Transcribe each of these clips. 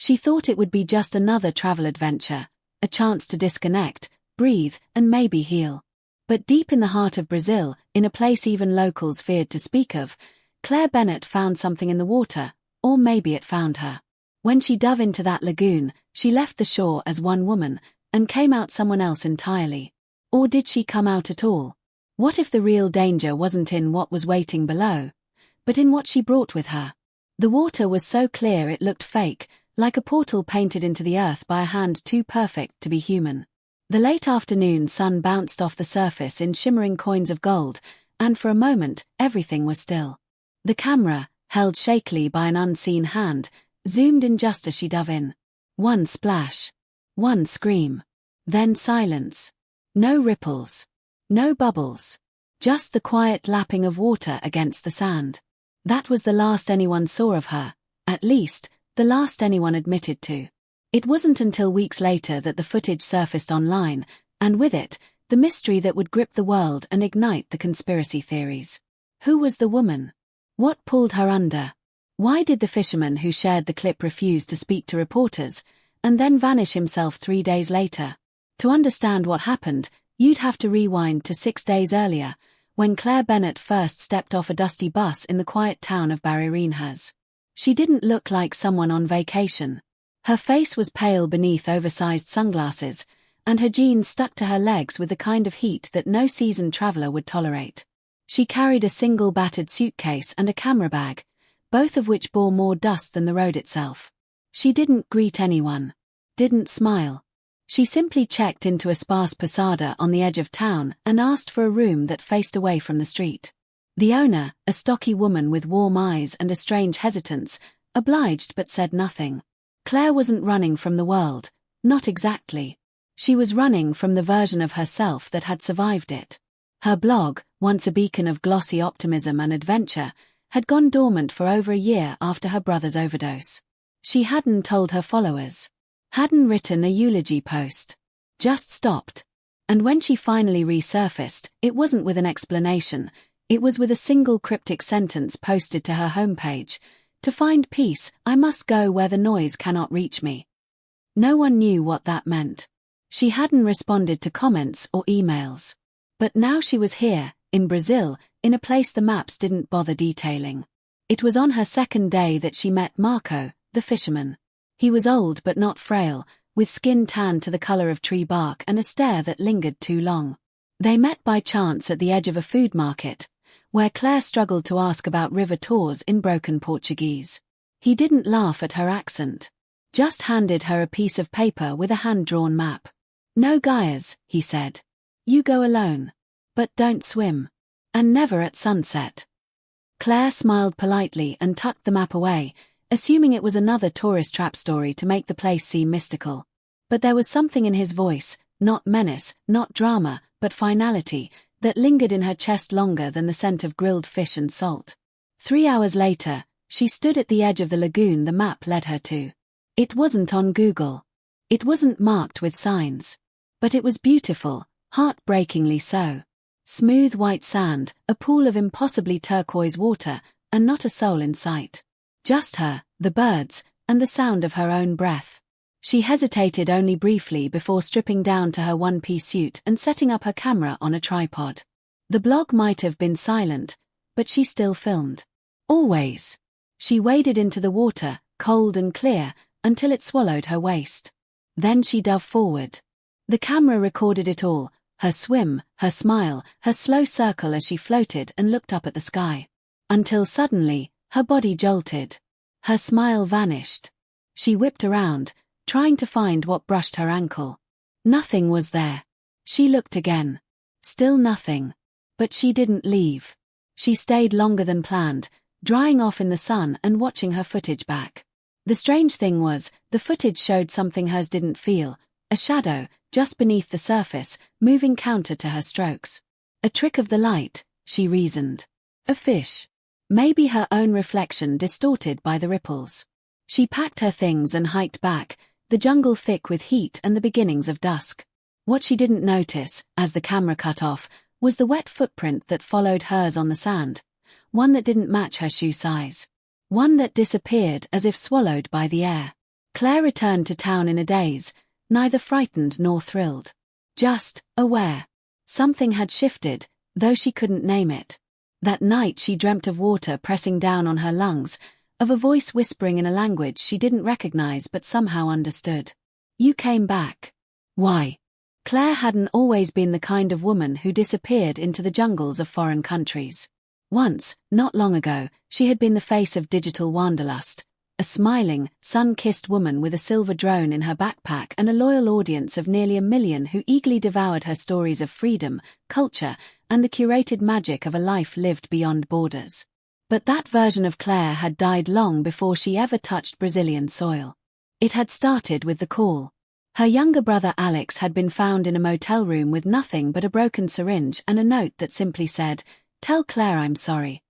She thought it would be just another travel adventure, a chance to disconnect, breathe, and maybe heal. But deep in the heart of Brazil, in a place even locals feared to speak of, Claire Bennett found something in the water, or maybe it found her. When she dove into that lagoon, she left the shore as one woman, and came out someone else entirely. Or did she come out at all? What if the real danger wasn't in what was waiting below, but in what she brought with her? The water was so clear it looked fake, like a portal painted into the earth by a hand too perfect to be human. The late afternoon sun bounced off the surface in shimmering coins of gold, and for a moment, everything was still. The camera, held shakily by an unseen hand, zoomed in just as she dove in. One splash. One scream. Then silence. No ripples. No bubbles. Just the quiet lapping of water against the sand. That was the last anyone saw of her, at least, the last anyone admitted to. It wasn't until weeks later that the footage surfaced online, and with it, the mystery that would grip the world and ignite the conspiracy theories. Who was the woman? What pulled her under? Why did the fisherman who shared the clip refuse to speak to reporters, and then vanish himself 3 days later? To understand what happened, you'd have to rewind to 6 days earlier, when Claire Bennett first stepped off a dusty bus in the quiet town of Barreirinhas. She didn't look like someone on vacation. Her face was pale beneath oversized sunglasses, and her jeans stuck to her legs with the kind of heat that no seasoned traveler would tolerate. She carried a single battered suitcase and a camera bag, both of which bore more dust than the road itself. She didn't greet anyone. Didn't smile. She simply checked into a sparse posada on the edge of town and asked for a room that faced away from the street. The owner, a stocky woman with warm eyes and a strange hesitance, obliged but said nothing. Claire wasn't running from the world, not exactly. She was running from the version of herself that had survived it. Her blog, once a beacon of glossy optimism and adventure, had gone dormant for over a year after her brother's overdose. She hadn't told her followers. Hadn't written a eulogy post. Just stopped. And when she finally resurfaced, it wasn't with an explanation, it was with a single cryptic sentence posted to her homepage: "To find peace, I must go where the noise cannot reach me." No one knew what that meant. She hadn't responded to comments or emails. But now she was here, in Brazil, in a place the maps didn't bother detailing. It was on her second day that she met Marco, the fisherman. He was old but not frail, with skin tanned to the color of tree bark and a stare that lingered too long. They met by chance at the edge of a food market, where Claire struggled to ask about river tours in broken Portuguese. He didn't laugh at her accent. Just handed her a piece of paper with a hand-drawn map. "No Gaias," he said. "You go alone. But don't swim. And never at sunset." Claire smiled politely and tucked the map away, assuming it was another tourist trap story to make the place seem mystical. But there was something in his voice, not menace, not drama, but finality, that lingered in her chest longer than the scent of grilled fish and salt. 3 hours later, she stood at the edge of the lagoon the map led her to. It wasn't on Google. It wasn't marked with signs. But it was beautiful, heartbreakingly so. Smooth white sand, a pool of impossibly turquoise water, and not a soul in sight. Just her, the birds, and the sound of her own breath. She hesitated only briefly before stripping down to her one-piece suit and setting up her camera on a tripod. The blog might have been silent, but she still filmed. Always. She waded into the water, cold and clear, until it swallowed her waist. Then she dove forward. The camera recorded it all, her swim, her smile, her slow circle as she floated and looked up at the sky. Until suddenly, her body jolted. Her smile vanished. She whipped around, trying to find what brushed her ankle. Nothing was there. She looked again. Still nothing. But she didn't leave. She stayed longer than planned, drying off in the sun and watching her footage back. The strange thing was, the footage showed something hers didn't feel, a shadow, just beneath the surface, moving counter to her strokes. A trick of the light, she reasoned. A fish. Maybe her own reflection distorted by the ripples. She packed her things and hiked back, the jungle thick with heat and the beginnings of dusk. What she didn't notice, as the camera cut off, was the wet footprint that followed hers on the sand, one that didn't match her shoe size. One that disappeared as if swallowed by the air. Claire returned to town in a daze, neither frightened nor thrilled. Just aware. Something had shifted, though she couldn't name it. That night she dreamt of water pressing down on her lungs, of a voice whispering in a language she didn't recognize but somehow understood. "You came back." Why? Claire hadn't always been the kind of woman who disappeared into the jungles of foreign countries. Once, not long ago, she had been the face of digital wanderlust, a smiling, sun-kissed woman with a silver drone in her backpack and a loyal audience of nearly 1 million who eagerly devoured her stories of freedom, culture, and the curated magic of a life lived beyond borders. But that version of Claire had died long before she ever touched Brazilian soil. It had started with the call. Her younger brother Alex had been found in a motel room with nothing but a broken syringe and a note that simply said, "Tell Claire I'm sorry."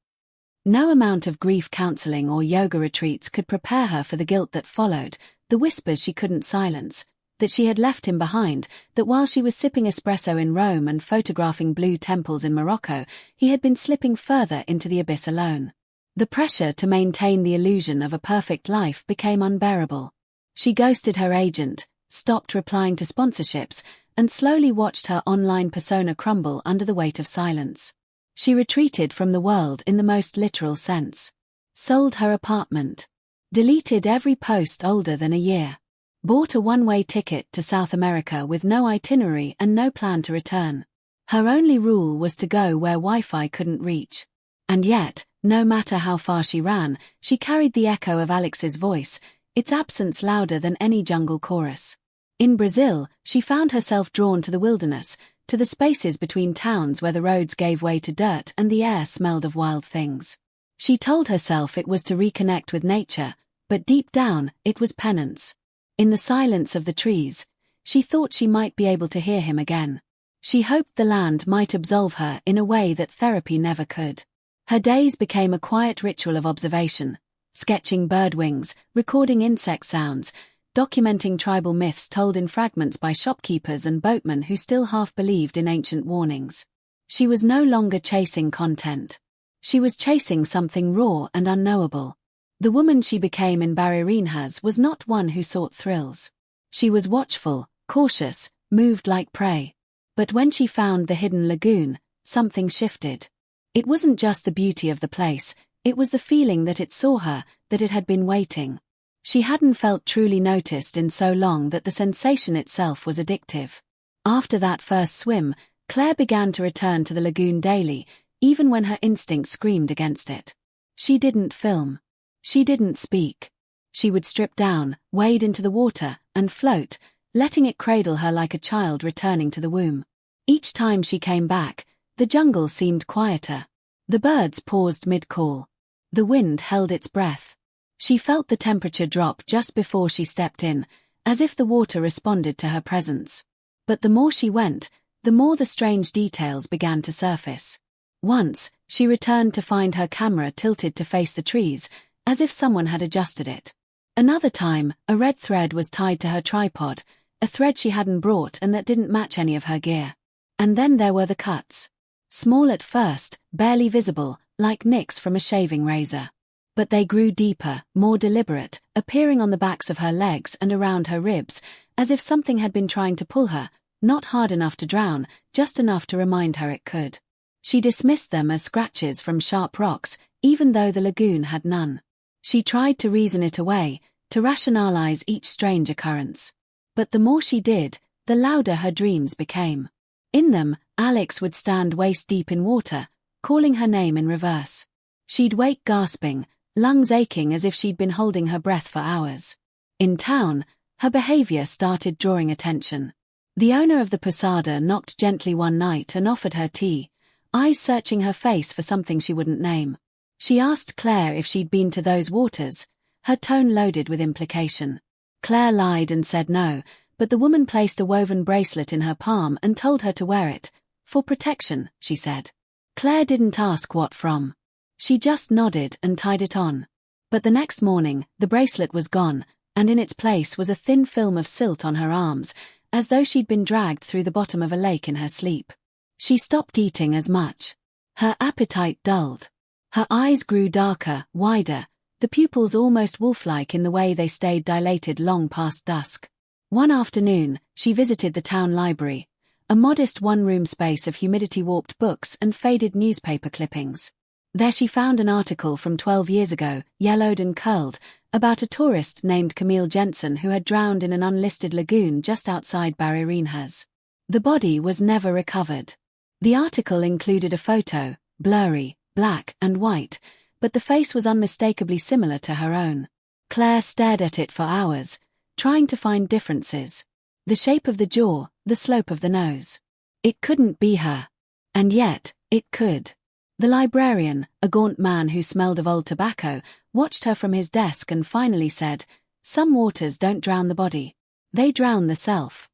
No amount of grief counseling or yoga retreats could prepare her for the guilt that followed, the whispers she couldn't silence, that she had left him behind, that while she was sipping espresso in Rome and photographing blue temples in Morocco, he had been slipping further into the abyss alone. The pressure to maintain the illusion of a perfect life became unbearable. She ghosted her agent, stopped replying to sponsorships, and slowly watched her online persona crumble under the weight of silence. She retreated from the world in the most literal sense. Sold her apartment. Deleted every post older than a year. Bought a one-way ticket to South America with no itinerary and no plan to return. Her only rule was to go where Wi-Fi couldn't reach. And yet, no matter how far she ran, she carried the echo of Alex's voice, its absence louder than any jungle chorus. In Brazil, she found herself drawn to the wilderness, to the spaces between towns where the roads gave way to dirt and the air smelled of wild things. She told herself it was to reconnect with nature, but deep down, it was penance. In the silence of the trees, she thought she might be able to hear him again. She hoped the land might absolve her in a way that therapy never could. Her days became a quiet ritual of observation, sketching bird wings, recording insect sounds, documenting tribal myths told in fragments by shopkeepers and boatmen who still half believed in ancient warnings. She was no longer chasing content. She was chasing something raw and unknowable. The woman she became in Barreirinhas was not one who sought thrills. She was watchful, cautious, moved like prey. But when she found the hidden lagoon, something shifted. It wasn't just the beauty of the place, it was the feeling that it saw her, that it had been waiting. She hadn't felt truly noticed in so long that the sensation itself was addictive. After that first swim, Claire began to return to the lagoon daily, even when her instinct screamed against it. She didn't film. She didn't speak. She would strip down, wade into the water, and float, letting it cradle her like a child returning to the womb. Each time she came back, the jungle seemed quieter. The birds paused mid-call. The wind held its breath. She felt the temperature drop just before she stepped in, as if the water responded to her presence. But the more she went, the more the strange details began to surface. Once, she returned to find her camera tilted to face the trees, as if someone had adjusted it. Another time, a red thread was tied to her tripod, a thread she hadn't brought and that didn't match any of her gear. And then there were the cuts. Small at first, barely visible, like nicks from a shaving razor. But they grew deeper, more deliberate, appearing on the backs of her legs and around her ribs, as if something had been trying to pull her, not hard enough to drown, just enough to remind her it could. She dismissed them as scratches from sharp rocks, even though the lagoon had none. She tried to reason it away, to rationalize each strange occurrence. But the more she did, the louder her dreams became. In them, Alex would stand waist-deep in water, calling her name in reverse. She'd wake gasping, lungs aching as if she'd been holding her breath for hours. In town, her behavior started drawing attention. The owner of the posada knocked gently one night and offered her tea, eyes searching her face for something she wouldn't name. She asked Claire if she'd been to those waters, her tone loaded with implication. Claire lied and said no, but the woman placed a woven bracelet in her palm and told her to wear it. For protection, she said. Claire didn't ask what from. She just nodded and tied it on. But the next morning, the bracelet was gone, and in its place was a thin film of silt on her arms, as though she'd been dragged through the bottom of a lake in her sleep. She stopped eating as much. Her appetite dulled. Her eyes grew darker, wider, the pupils almost wolf-like in the way they stayed dilated long past dusk. One afternoon, she visited the town library, a modest one-room space of humidity-warped books and faded newspaper clippings. There she found an article from 12 years ago, yellowed and curled, about a tourist named Camille Jensen who had drowned in an unlisted lagoon just outside Barreirinhas. The body was never recovered. The article included a photo, blurry, black and white, but the face was unmistakably similar to her own. Claire stared at it for hours, trying to find differences. The shape of the jaw, the slope of the nose. It couldn't be her. And yet, it could. The librarian, a gaunt man who smelled of old tobacco, watched her from his desk and finally said, "Some waters don't drown the body. They drown the self."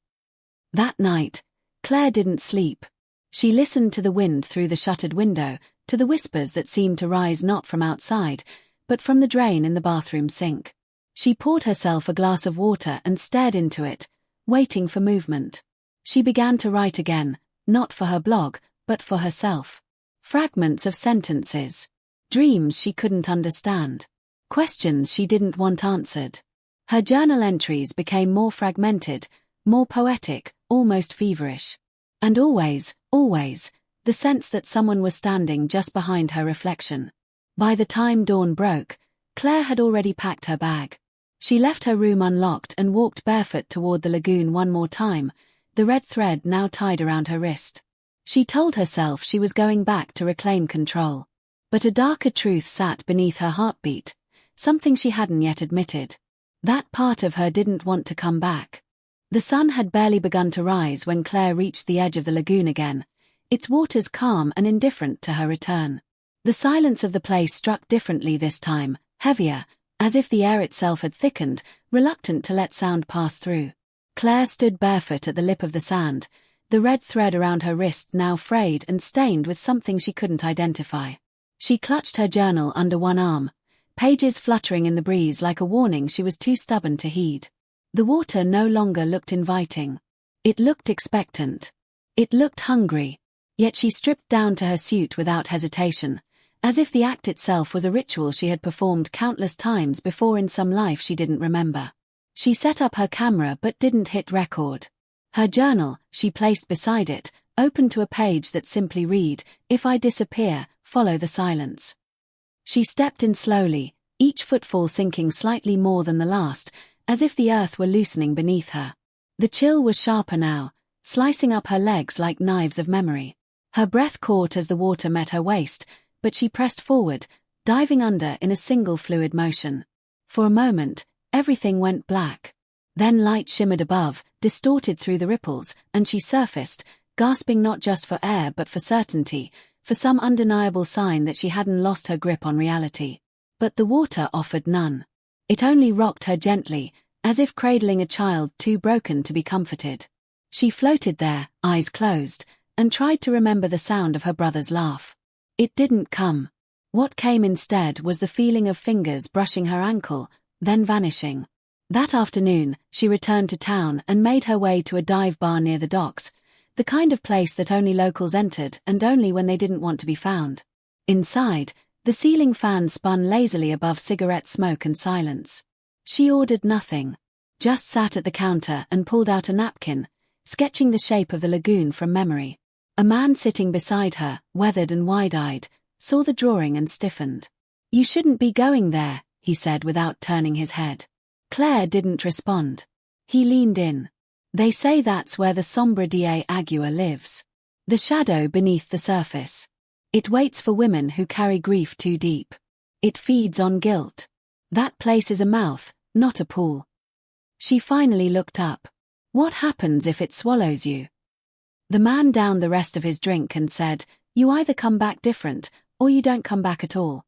That night, Claire didn't sleep. She listened to the wind through the shuttered window, to the whispers that seemed to rise not from outside, but from the drain in the bathroom sink. She poured herself a glass of water and stared into it, waiting for movement. She began to write again, not for her blog, but for herself. Fragments of sentences. Dreams she couldn't understand. Questions she didn't want answered. Her journal entries became more fragmented, more poetic, almost feverish. And always, the sense that someone was standing just behind her reflection. By the time dawn broke, Claire had already packed her bag. She left her room unlocked and walked barefoot toward the lagoon one more time, the red thread now tied around her wrist. She told herself she was going back to reclaim control. But a darker truth sat beneath her heartbeat, something she hadn't yet admitted. That part of her didn't want to come back. The sun had barely begun to rise when Claire reached the edge of the lagoon again, its waters calm and indifferent to her return. The silence of the place struck differently this time, heavier, as if the air itself had thickened, reluctant to let sound pass through. Claire stood barefoot at the lip of the sand, the red thread around her wrist now frayed and stained with something she couldn't identify. She clutched her journal under one arm, pages fluttering in the breeze like a warning she was too stubborn to heed. The water no longer looked inviting. It looked expectant. It looked hungry. Yet she stripped down to her suit without hesitation, as if the act itself was a ritual she had performed countless times before in some life she didn't remember. She set up her camera but didn't hit record. Her journal, she placed beside it, open to a page that simply read, "If I disappear, follow the silence." She stepped in slowly, each footfall sinking slightly more than the last, as if the earth were loosening beneath her. The chill was sharper now, slicing up her legs like knives of memory. Her breath caught as the water met her waist, but she pressed forward, diving under in a single fluid motion. For a moment, everything went black. Then light shimmered above, distorted through the ripples, and she surfaced, gasping not just for air but for certainty, for some undeniable sign that she hadn't lost her grip on reality. But the water offered none. It only rocked her gently, as if cradling a child too broken to be comforted. She floated there, eyes closed, and tried to remember the sound of her brother's laugh. It didn't come. What came instead was the feeling of fingers brushing her ankle, then vanishing. That afternoon, she returned to town and made her way to a dive bar near the docks, the kind of place that only locals entered and only when they didn't want to be found. Inside, the ceiling fan spun lazily above cigarette smoke and silence. She ordered nothing, just sat at the counter and pulled out a napkin, sketching the shape of the lagoon from memory. A man sitting beside her, weathered and wide-eyed, saw the drawing and stiffened. "You shouldn't be going there," he said without turning his head. Claire didn't respond. He leaned in. "They say that's where the Sombra da Agua lives. The shadow beneath the surface. It waits for women who carry grief too deep. It feeds on guilt. That place is a mouth, not a pool." She finally looked up. "What happens if it swallows you?" The man downed the rest of his drink and said, "You either come back different, or you don't come back at all."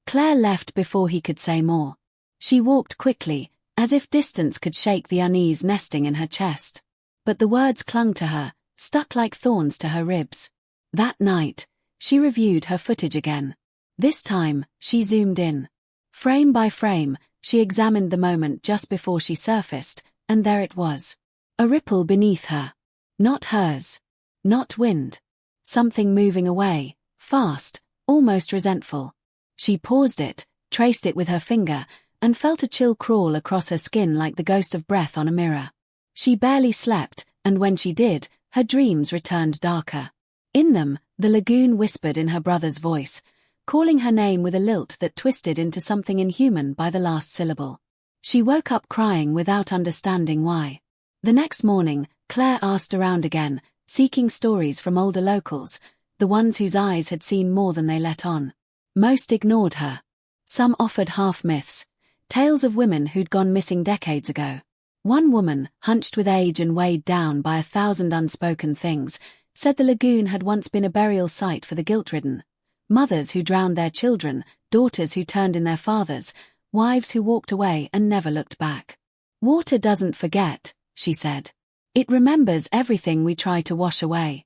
Claire left before he could say more. She walked quickly, as if distance could shake the unease nesting in her chest. But the words clung to her, stuck like thorns to her ribs. That night, she reviewed her footage again. This time, she zoomed in. Frame by frame, she examined the moment just before she surfaced, and there it was. A ripple beneath her. Not hers. Not wind. Something moving away, fast, almost resentful. She paused it, traced it with her finger, and felt a chill crawl across her skin like the ghost of breath on a mirror. She barely slept, and when she did, her dreams returned darker. In them, the lagoon whispered in her brother's voice, calling her name with a lilt that twisted into something inhuman by the last syllable. She woke up crying without understanding why. The next morning, Claire asked around again, seeking stories from older locals, the ones whose eyes had seen more than they let on. Most ignored her. Some offered half-myths, tales of women who'd gone missing decades ago. One woman, hunched with age and weighed down by 1,000 unspoken things, said the lagoon had once been a burial site for the guilt-ridden. Mothers who drowned their children, daughters who turned in their fathers, wives who walked away and never looked back. Water doesn't forget, she said. It remembers everything we try to wash away.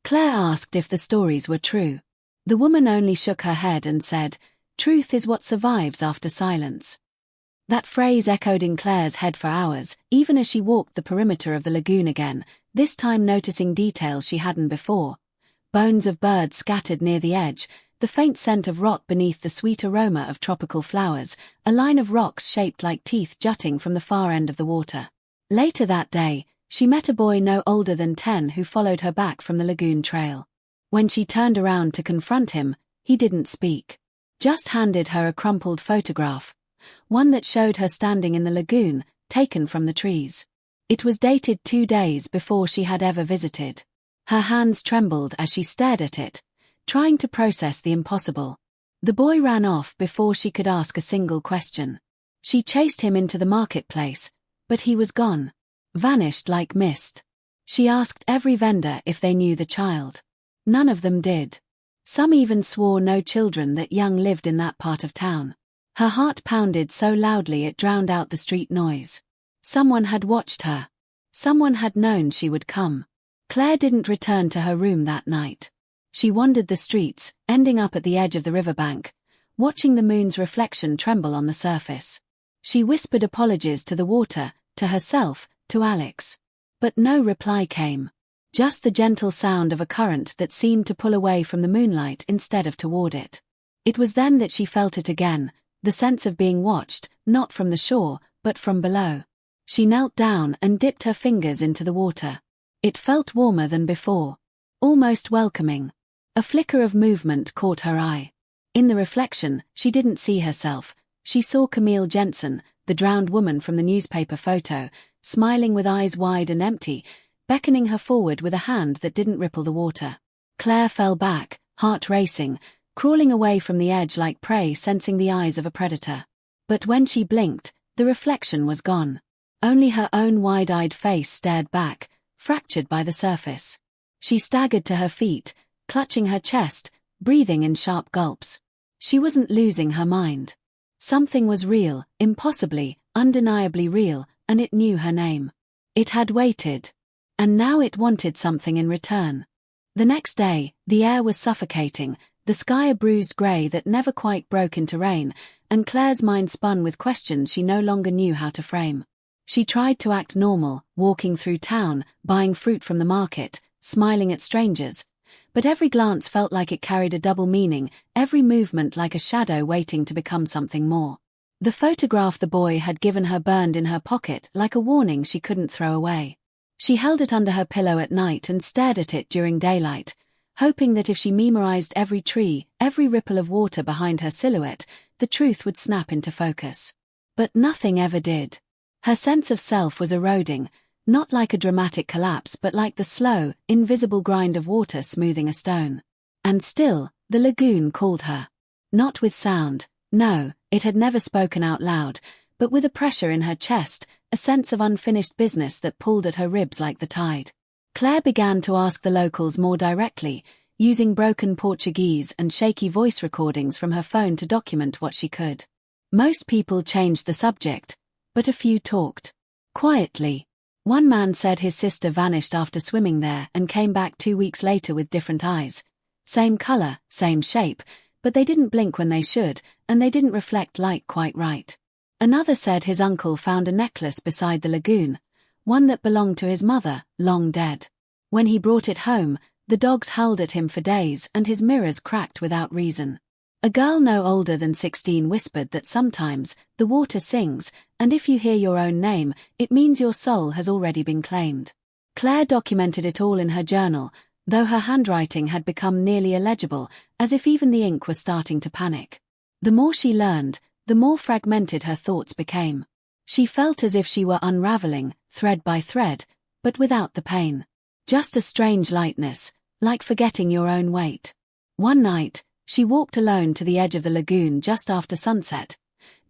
Claire asked if the stories were true. The woman only shook her head and said, "Truth is what survives after silence." That phrase echoed in Claire's head for hours, even as she walked the perimeter of the lagoon again, this time noticing details she hadn't before. Bones of birds scattered near the edge, the faint scent of rot beneath the sweet aroma of tropical flowers, a line of rocks shaped like teeth jutting from the far end of the water. Later that day, she met a boy no older than 10 who followed her back from the lagoon trail. When she turned around to confront him, he didn't speak. Just handed her a crumpled photograph, one that showed her standing in the lagoon, taken from the trees. It was dated 2 days before she had ever visited. Her hands trembled as she stared at it, trying to process the impossible. The boy ran off before she could ask a single question. She chased him into the marketplace, but he was gone, vanished like mist. She asked every vendor if they knew the child. None of them did. Some even swore no children that young lived in that part of town. Her heart pounded so loudly it drowned out the street noise. Someone had watched her. Someone had known she would come. Claire didn't return to her room that night. She wandered the streets, ending up at the edge of the riverbank, watching the moon's reflection tremble on the surface. She whispered apologies to the water, to herself, to Alex. But no reply came. Just the gentle sound of a current that seemed to pull away from the moonlight instead of toward it. It was then that she felt it again, the sense of being watched, not from the shore, but from below. She knelt down and dipped her fingers into the water. It felt warmer than before, almost welcoming. A flicker of movement caught her eye. In the reflection, she didn't see herself. She saw Camille Jensen, the drowned woman from the newspaper photo, smiling with eyes wide and empty, beckoning her forward with a hand that didn't ripple the water. Claire fell back, heart racing, crawling away from the edge like prey sensing the eyes of a predator. But when she blinked, the reflection was gone. Only her own wide-eyed face stared back, fractured by the surface. She staggered to her feet, clutching her chest, breathing in sharp gulps. She wasn't losing her mind. Something was real, impossibly, undeniably real, and it knew her name. It had waited. And now it wanted something in return. The next day, the air was suffocating, the sky a bruised grey that never quite broke into rain, and Claire's mind spun with questions she no longer knew how to frame. She tried to act normal, walking through town, buying fruit from the market, smiling at strangers. But every glance felt like it carried a double meaning, every movement like a shadow waiting to become something more. The photograph the boy had given her burned in her pocket like a warning she couldn't throw away. She held it under her pillow at night and stared at it during daylight, hoping that if she memorized every tree, every ripple of water behind her silhouette, the truth would snap into focus. But nothing ever did. Her sense of self was eroding, not like a dramatic collapse but like the slow, invisible grind of water smoothing a stone. And still, the lagoon called her. Not with sound, no, it had never spoken out loud, but with a pressure in her chest, a sense of unfinished business that pulled at her ribs like the tide. Claire began to ask the locals more directly, using broken Portuguese and shaky voice recordings from her phone to document what she could. Most people changed the subject, but a few talked. Quietly. One man said his sister vanished after swimming there and came back 2 weeks later with different eyes. Same color, same shape, but they didn't blink when they should, and they didn't reflect light quite right. Another said his uncle found a necklace beside the lagoon, one that belonged to his mother, long dead. When he brought it home, the dogs howled at him for days and his mirrors cracked without reason. A girl no older than 16 whispered that sometimes the water sings, and if you hear your own name, it means your soul has already been claimed. Claire documented it all in her journal, though her handwriting had become nearly illegible, as if even the ink was starting to panic. The more she learned, the more fragmented her thoughts became. She felt as if she were unraveling, thread by thread, but without the pain. Just a strange lightness, like forgetting your own weight. One night, she walked alone to the edge of the lagoon just after sunset,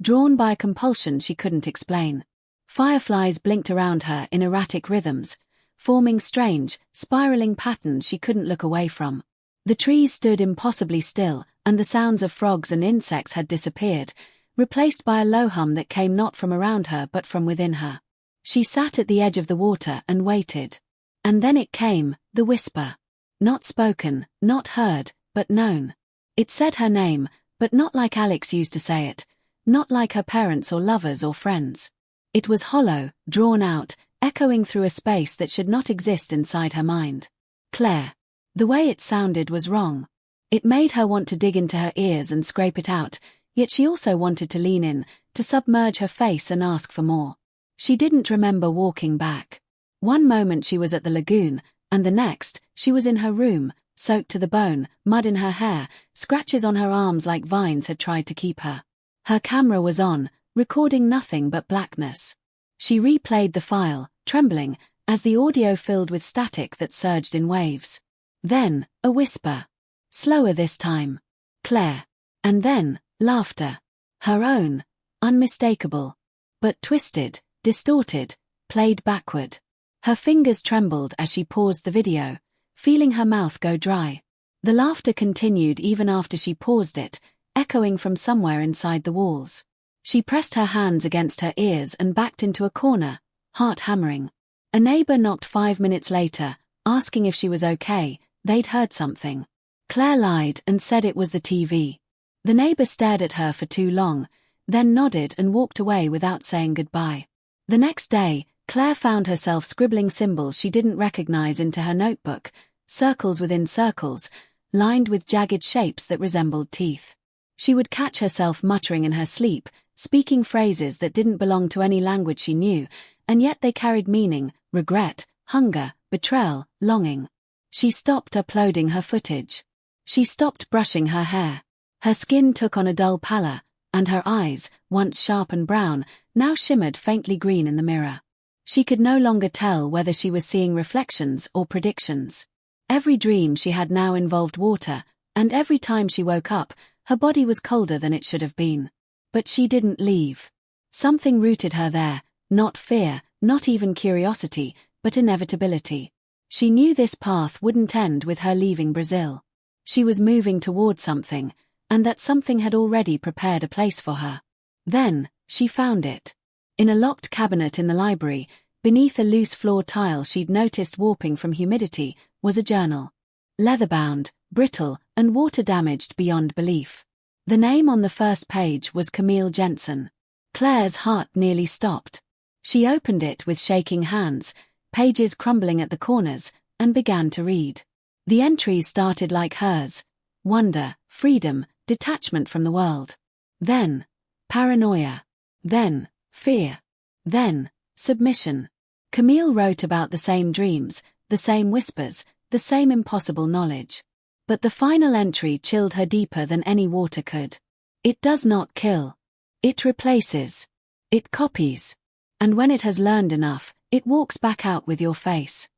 drawn by a compulsion she couldn't explain. Fireflies blinked around her in erratic rhythms, forming strange, spiraling patterns she couldn't look away from. The trees stood impossibly still, and the sounds of frogs and insects had disappeared, replaced by a low hum that came not from around her but from within her. She sat at the edge of the water and waited. And then it came, the whisper. Not spoken, not heard, but known. It said her name, but not like Alex used to say it, not like her parents or lovers or friends. It was hollow, drawn out, echoing through a space that should not exist inside her mind. Claire. The way it sounded was wrong. It made her want to dig into her ears and scrape it out, yet she also wanted to lean in, to submerge her face and ask for more. She didn't remember walking back. One moment she was at the lagoon, and the next, she was in her room, soaked to the bone, mud in her hair, scratches on her arms like vines had tried to keep her. Her camera was on, recording nothing but blackness. She replayed the file, trembling, as the audio filled with static that surged in waves. Then, a whisper. Slower this time. Claire. And then, laughter. Her own. Unmistakable. But twisted, distorted, played backward. Her fingers trembled as she paused the video, feeling her mouth go dry. The laughter continued even after she paused it, echoing from somewhere inside the walls. She pressed her hands against her ears and backed into a corner, heart hammering. A neighbor knocked 5 minutes later, asking if she was okay. They'd heard something. Claire lied and said it was the TV. The neighbor stared at her for too long, then nodded and walked away without saying goodbye. The next day, Claire found herself scribbling symbols she didn't recognize into her notebook, circles within circles, lined with jagged shapes that resembled teeth. She would catch herself muttering in her sleep, speaking phrases that didn't belong to any language she knew, and yet they carried meaning, regret, hunger, betrayal, longing. She stopped uploading her footage. She stopped brushing her hair. Her skin took on a dull pallor, and her eyes, once sharp and brown, now shimmered faintly green in the mirror. She could no longer tell whether she was seeing reflections or predictions. Every dream she had now involved water, and every time she woke up, her body was colder than it should have been. But she didn't leave. Something rooted her there, not fear, not even curiosity, but inevitability. She knew this path wouldn't end with her leaving Brazil. She was moving toward something, and that something had already prepared a place for her. Then, she found it. In a locked cabinet in the library, beneath a loose floor tile she'd noticed warping from humidity, was a journal. Leather-bound, brittle, and water-damaged beyond belief. The name on the first page was Camille Jensen. Claire's heart nearly stopped. She opened it with shaking hands, pages crumbling at the corners, and began to read. The entries started like hers: wonder, freedom, detachment from the world. Then, paranoia. Then, fear. Then, submission. Camille wrote about the same dreams, the same whispers, the same impossible knowledge. But the final entry chilled her deeper than any water could. It does not kill. It replaces. It copies. And when it has learned enough, it walks back out with your face.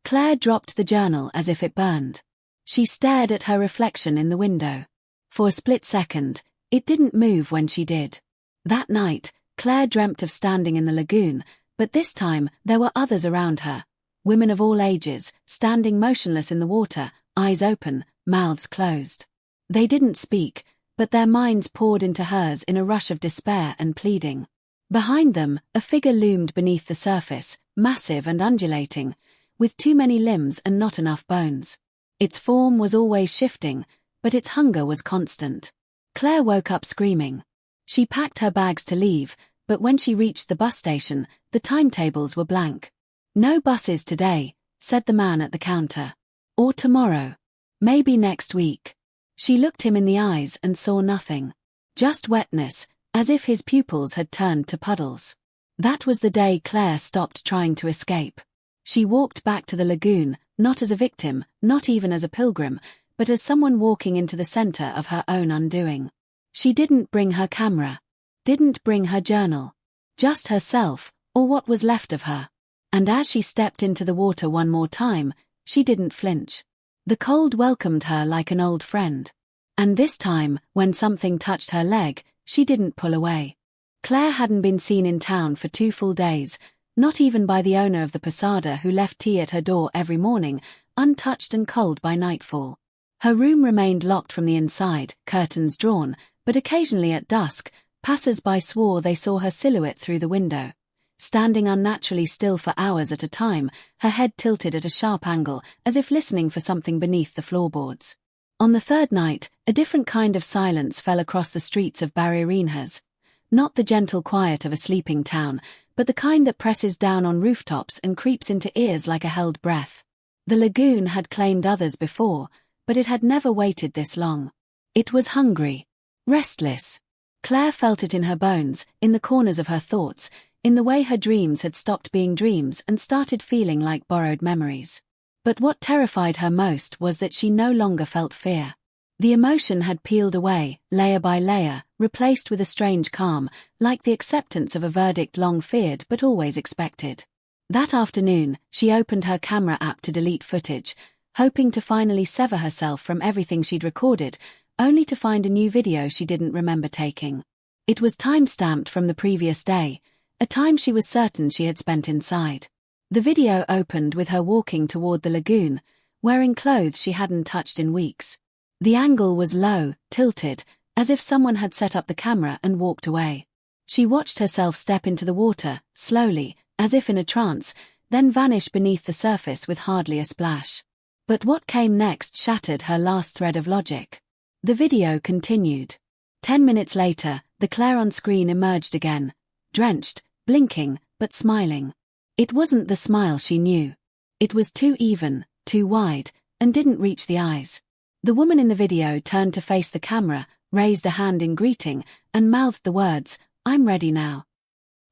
Claire dropped the journal as if it burned. She stared at her reflection in the window. For a split second, it didn't move when she did. That night, Claire dreamt of standing in the lagoon, but this time there were others around her. Women of all ages, standing motionless in the water, eyes open, mouths closed. They didn't speak, but their minds poured into hers in a rush of despair and pleading. Behind them, a figure loomed beneath the surface, massive and undulating, with too many limbs and not enough bones. Its form was always shifting, but its hunger was constant. Claire woke up screaming. She packed her bags to leave, but when she reached the bus station, the timetables were blank. "No buses today," said the man at the counter. "Or tomorrow. Maybe next week." She looked him in the eyes and saw nothing. Just wetness, as if his pupils had turned to puddles. That was the day Claire stopped trying to escape. She walked back to the lagoon, not as a victim, not even as a pilgrim, but as someone walking into the center of her own undoing. She didn't bring her camera. Didn't bring her journal. Just herself, or what was left of her. And as she stepped into the water one more time, she didn't flinch. The cold welcomed her like an old friend. And this time, when something touched her leg, she didn't pull away. Claire hadn't been seen in town for 2 full days, not even by the owner of the posada who left tea at her door every morning, untouched and cold by nightfall. Her room remained locked from the inside, curtains drawn, but occasionally at dusk, passers-by swore they saw her silhouette through the window. Standing unnaturally still for hours at a time, her head tilted at a sharp angle, as if listening for something beneath the floorboards. On the third night, a different kind of silence fell across the streets of Barreirinhas. Not the gentle quiet of a sleeping town, but the kind that presses down on rooftops and creeps into ears like a held breath. The lagoon had claimed others before, but it had never waited this long. It was hungry. Restless. Claire felt it in her bones, in the corners of her thoughts, in the way her dreams had stopped being dreams and started feeling like borrowed memories. But what terrified her most was that she no longer felt fear. The emotion had peeled away, layer by layer, replaced with a strange calm, like the acceptance of a verdict long feared but always expected. That afternoon, she opened her camera app to delete footage, hoping to finally sever herself from everything she'd recorded, only to find a new video she didn't remember taking. It was time-stamped from the previous day, a time she was certain she had spent inside. The video opened with her walking toward the lagoon, wearing clothes she hadn't touched in weeks. The angle was low, tilted, as if someone had set up the camera and walked away. She watched herself step into the water, slowly, as if in a trance, then vanish beneath the surface with hardly a splash. But what came next shattered her last thread of logic. The video continued. 10 minutes later, the Claire on screen emerged again, drenched, blinking, but smiling. It wasn't the smile she knew. It was too even, too wide, and didn't reach the eyes. The woman in the video turned to face the camera, raised a hand in greeting, and mouthed the words, "I'm ready now."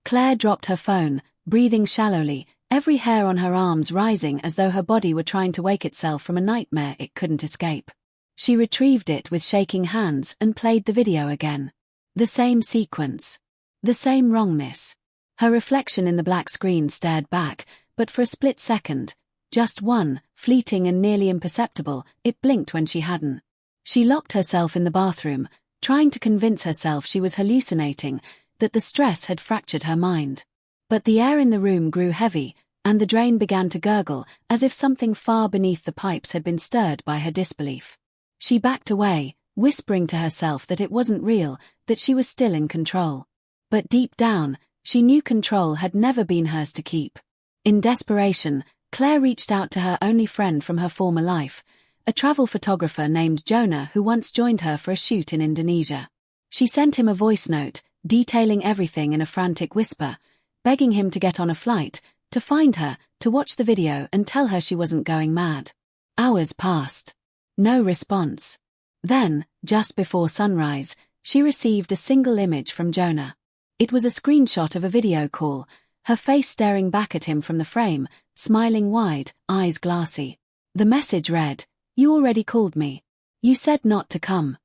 Claire dropped her phone, breathing shallowly, every hair on her arms rising as though her body were trying to wake itself from a nightmare it couldn't escape. She retrieved it with shaking hands and played the video again. The same sequence. The same wrongness. Her reflection in the black screen stared back, but for a split second, just one, fleeting and nearly imperceptible, it blinked when she hadn't. She locked herself in the bathroom, trying to convince herself she was hallucinating, that the stress had fractured her mind. But the air in the room grew heavy, and the drain began to gurgle, as if something far beneath the pipes had been stirred by her disbelief. She backed away, whispering to herself that it wasn't real, that she was still in control. But deep down, she knew control had never been hers to keep. In desperation, Claire reached out to her only friend from her former life, a travel photographer named Jonah who once joined her for a shoot in Indonesia. She sent him a voice note, detailing everything in a frantic whisper, begging him to get on a flight, to find her, to watch the video and tell her she wasn't going mad. Hours passed. No response. Then, just before sunrise, she received a single image from Jonah. It was a screenshot of a video call, her face staring back at him from the frame, smiling wide, eyes glassy. The message read, "You already called me. You said not to come."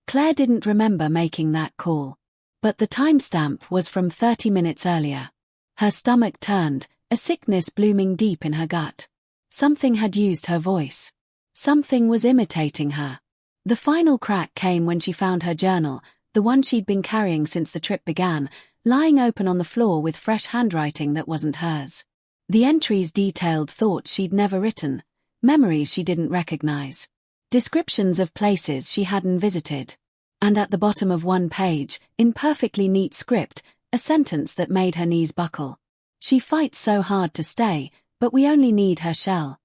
Claire didn't remember making that call. But the timestamp was from 30 minutes earlier. Her stomach turned, a sickness blooming deep in her gut. Something had used her voice. Something was imitating her. The final crack came when she found her journal, the one she'd been carrying since the trip began, lying open on the floor with fresh handwriting that wasn't hers. The entries detailed thoughts she'd never written, memories she didn't recognize, descriptions of places she hadn't visited. And at the bottom of one page, in perfectly neat script, a sentence that made her knees buckle. "She fights so hard to stay, but we only need her shell."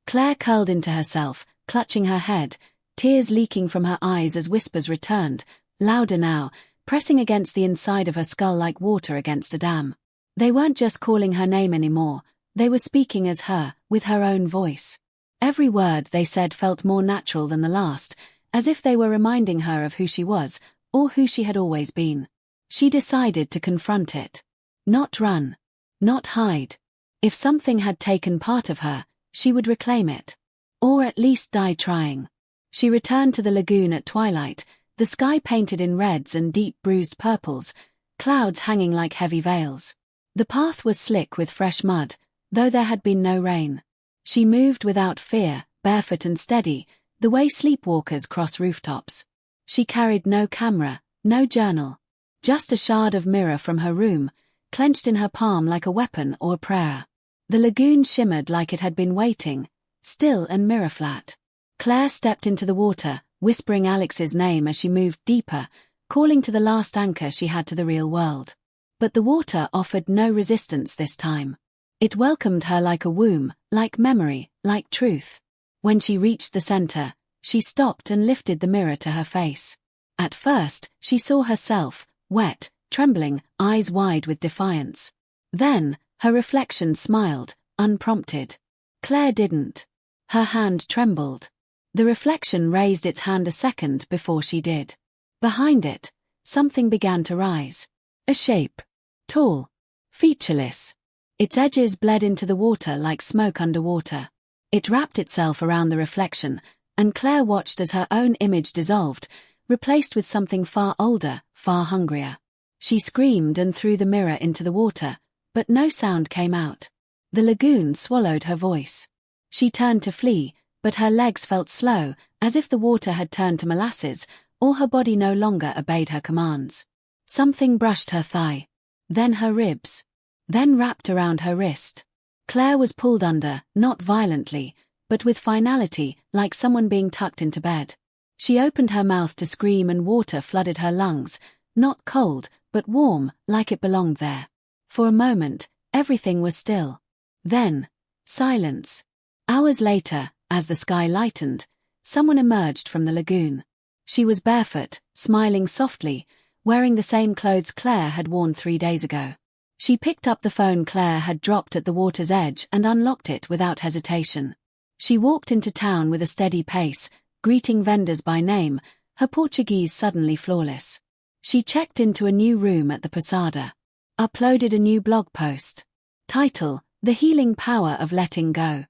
Claire curled into herself, clutching her head, tears leaking from her eyes as whispers returned, louder now, pressing against the inside of her skull like water against a dam. They weren't just calling her name anymore, they were speaking as her, with her own voice. Every word they said felt more natural than the last, as if they were reminding her of who she was, or who she had always been. She decided to confront it. Not run. Not hide. If something had taken part of her, she would reclaim it. Or at least die trying. She returned to the lagoon at twilight, the sky painted in reds and deep bruised purples, clouds hanging like heavy veils. The path was slick with fresh mud, though there had been no rain. She moved without fear, barefoot and steady, the way sleepwalkers cross rooftops. She carried no camera, no journal. Just a shard of mirror from her room, clenched in her palm like a weapon or a prayer. The lagoon shimmered like it had been waiting, still and mirror-flat. Claire stepped into the water, whispering Alex's name as she moved deeper, calling to the last anchor she had to the real world. But the water offered no resistance this time. It welcomed her like a womb, like memory, like truth. When she reached the center, she stopped and lifted the mirror to her face. At first, she saw herself, wet, trembling, eyes wide with defiance. Then, her reflection smiled, unprompted. Claire didn't. Her hand trembled. The reflection raised its hand a second before she did. Behind it, something began to rise. A shape. Tall. Featureless. Its edges bled into the water like smoke underwater. It wrapped itself around the reflection, and Claire watched as her own image dissolved, replaced with something far older, far hungrier. She screamed and threw the mirror into the water, but no sound came out. The lagoon swallowed her voice. She turned to flee, but her legs felt slow, as if the water had turned to molasses, or her body no longer obeyed her commands. Something brushed her thigh. Then her ribs. Then wrapped around her wrist. Claire was pulled under, not violently, but with finality, like someone being tucked into bed. She opened her mouth to scream and water flooded her lungs, not cold, but warm, like it belonged there. For a moment, everything was still. Then, silence. Hours later, as the sky lightened, someone emerged from the lagoon. She was barefoot, smiling softly, wearing the same clothes Claire had worn 3 days ago. She picked up the phone Claire had dropped at the water's edge and unlocked it without hesitation. She walked into town with a steady pace, greeting vendors by name, her Portuguese suddenly flawless. She checked into a new room at the Posada. Uploaded a new blog post. Title: The Healing Power of Letting Go.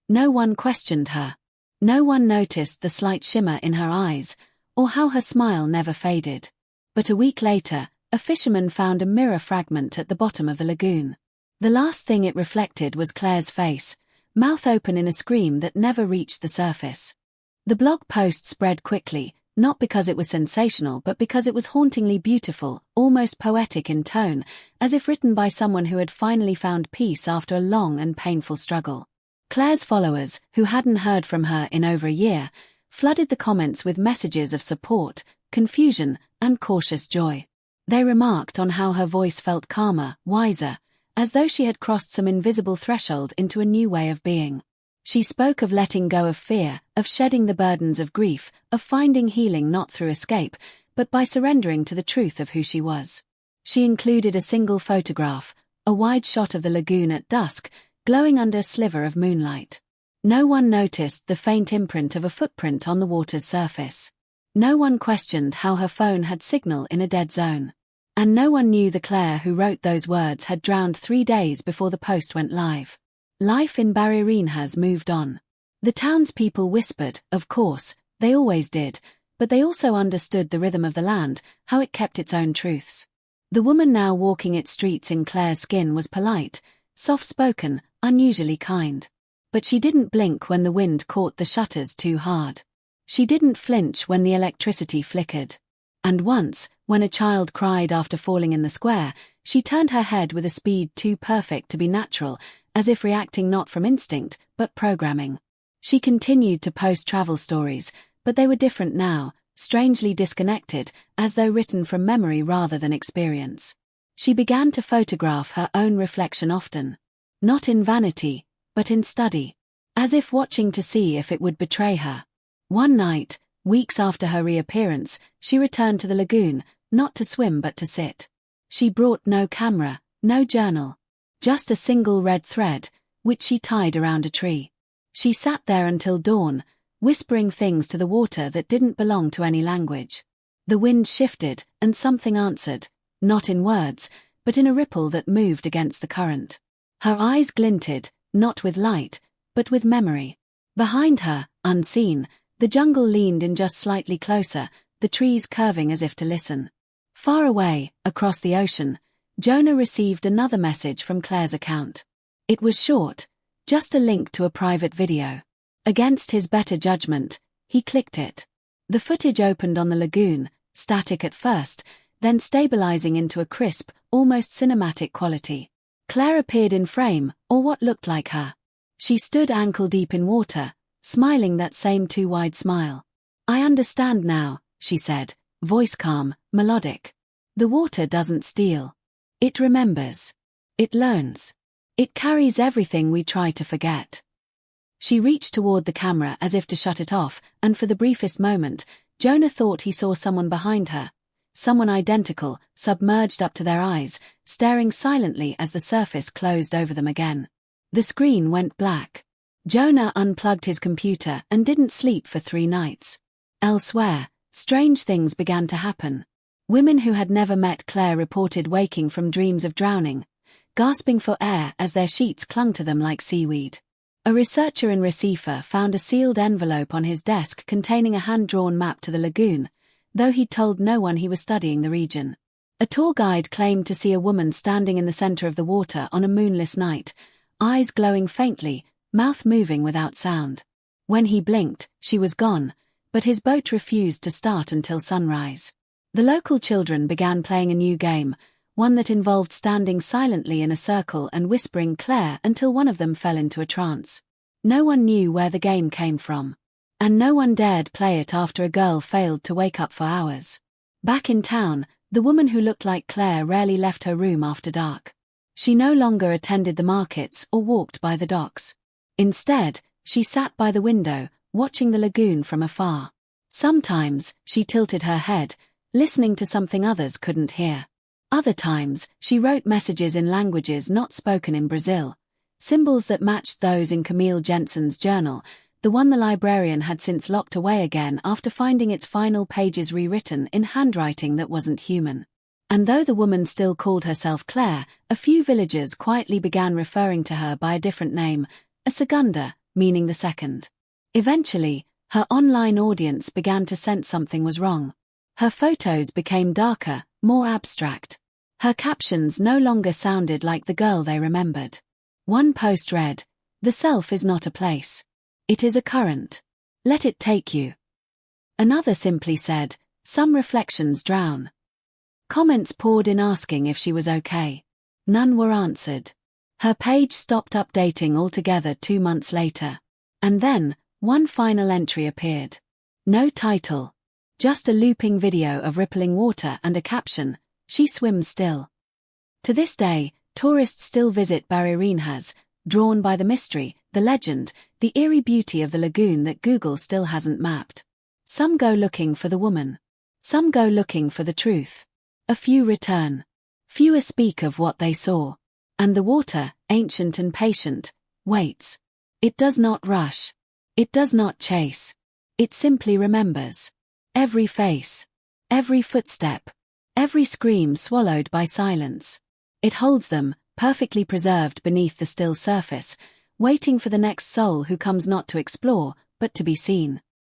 No one questioned her. No one noticed the slight shimmer in her eyes, or how her smile never faded. But a week later, a fisherman found a mirror fragment at the bottom of the lagoon. The last thing it reflected was Claire's face, mouth open in a scream that never reached the surface. The blog post spread quickly, not because it was sensational but because it was hauntingly beautiful, almost poetic in tone, as if written by someone who had finally found peace after a long and painful struggle. Claire's followers, who hadn't heard from her in over a year, flooded the comments with messages of support, confusion, and cautious joy. They remarked on how her voice felt calmer, wiser, as though she had crossed some invisible threshold into a new way of being. She spoke of letting go of fear, of shedding the burdens of grief, of finding healing not through escape, but by surrendering to the truth of who she was. She included a single photograph, a wide shot of the lagoon at dusk, glowing under a sliver of moonlight. No one noticed the faint imprint of a footprint on the water's surface. No one questioned how her phone had signal in a dead zone. And no one knew the Claire who wrote those words had drowned 3 days before the post went live. Life in Barreirinhas moved on. The townspeople whispered, of course, they always did, but they also understood the rhythm of the land, how it kept its own truths. The woman now walking its streets in Claire's skin was polite, soft-spoken, unusually kind. But she didn't blink when the wind caught the shutters too hard. She didn't flinch when the electricity flickered. And once, when a child cried after falling in the square, she turned her head with a speed too perfect to be natural, as if reacting not from instinct, but programming. She continued to post travel stories, but they were different now, strangely disconnected, as though written from memory rather than experience. She began to photograph her own reflection often. Not in vanity, but in study. As if watching to see if it would betray her. One night, weeks after her reappearance, she returned to the lagoon, not to swim but to sit. She brought no camera, no journal. Just a single red thread, which she tied around a tree. She sat there until dawn, whispering things to the water that didn't belong to any language. The wind shifted, and something answered, not in words, but in a ripple that moved against the current. Her eyes glinted, not with light, but with memory. Behind her, unseen, the jungle leaned in just slightly closer, the trees curving as if to listen. Far away, across the ocean, Jonah received another message from Claire's account. It was short, just a link to a private video. Against his better judgment, he clicked it. The footage opened on the lagoon, static at first, then stabilizing into a crisp, almost cinematic quality. Claire appeared in frame, or what looked like her. She stood ankle-deep in water, smiling that same too-wide smile. "I understand now," she said, voice calm, melodic. "The water doesn't steal. It remembers. It learns. It carries everything we try to forget." She reached toward the camera as if to shut it off, and for the briefest moment, Jonah thought he saw someone behind her. Someone identical, submerged up to their eyes, staring silently as the surface closed over them again. The screen went black. Jonah unplugged his computer and didn't sleep for 3 nights. Elsewhere, strange things began to happen. Women who had never met Claire reported waking from dreams of drowning, gasping for air as their sheets clung to them like seaweed. A researcher in Recife found a sealed envelope on his desk containing a hand-drawn map to the lagoon, though he'd told no one he was studying the region. A tour guide claimed to see a woman standing in the center of the water on a moonless night, eyes glowing faintly, mouth moving without sound. When he blinked, she was gone, but his boat refused to start until sunrise. The local children began playing a new game, one that involved standing silently in a circle and whispering Claire until one of them fell into a trance. No one knew where the game came from. And no one dared play it after a girl failed to wake up for hours. Back in town, the woman who looked like Claire rarely left her room after dark. She no longer attended the markets or walked by the docks. Instead, she sat by the window, watching the lagoon from afar. Sometimes, she tilted her head, listening to something others couldn't hear. Other times, she wrote messages in languages not spoken in Brazil, symbols that matched those in Camille Jensen's journal, the one the librarian had since locked away again after finding its final pages rewritten in handwriting that wasn't human. And though the woman still called herself Claire, a few villagers quietly began referring to her by a different name, a segunda, meaning the second. Eventually, her online audience began to sense something was wrong. Her photos became darker, more abstract. Her captions no longer sounded like the girl they remembered. One post read, "The self is not a place. It is a current. Let it take you." Another simply said, "Some reflections drown." Comments poured in asking if she was okay. None were answered. Her page stopped updating altogether 2 months later. And then, one final entry appeared. No title. Just a looping video of rippling water and a caption, "She swims still." To this day, tourists still visit Barreirinhas, drawn by the mystery, the legend, the eerie beauty of the lagoon that Google still hasn't mapped. Some go looking for the woman. Some go looking for the truth. A few return. Fewer speak of what they saw. And the water, ancient and patient, waits. It does not rush. It does not chase. It simply remembers. Every face. Every footstep. Every scream swallowed by silence. It holds them, perfectly preserved beneath the still surface, waiting for the next soul who comes not to explore, but to be seen.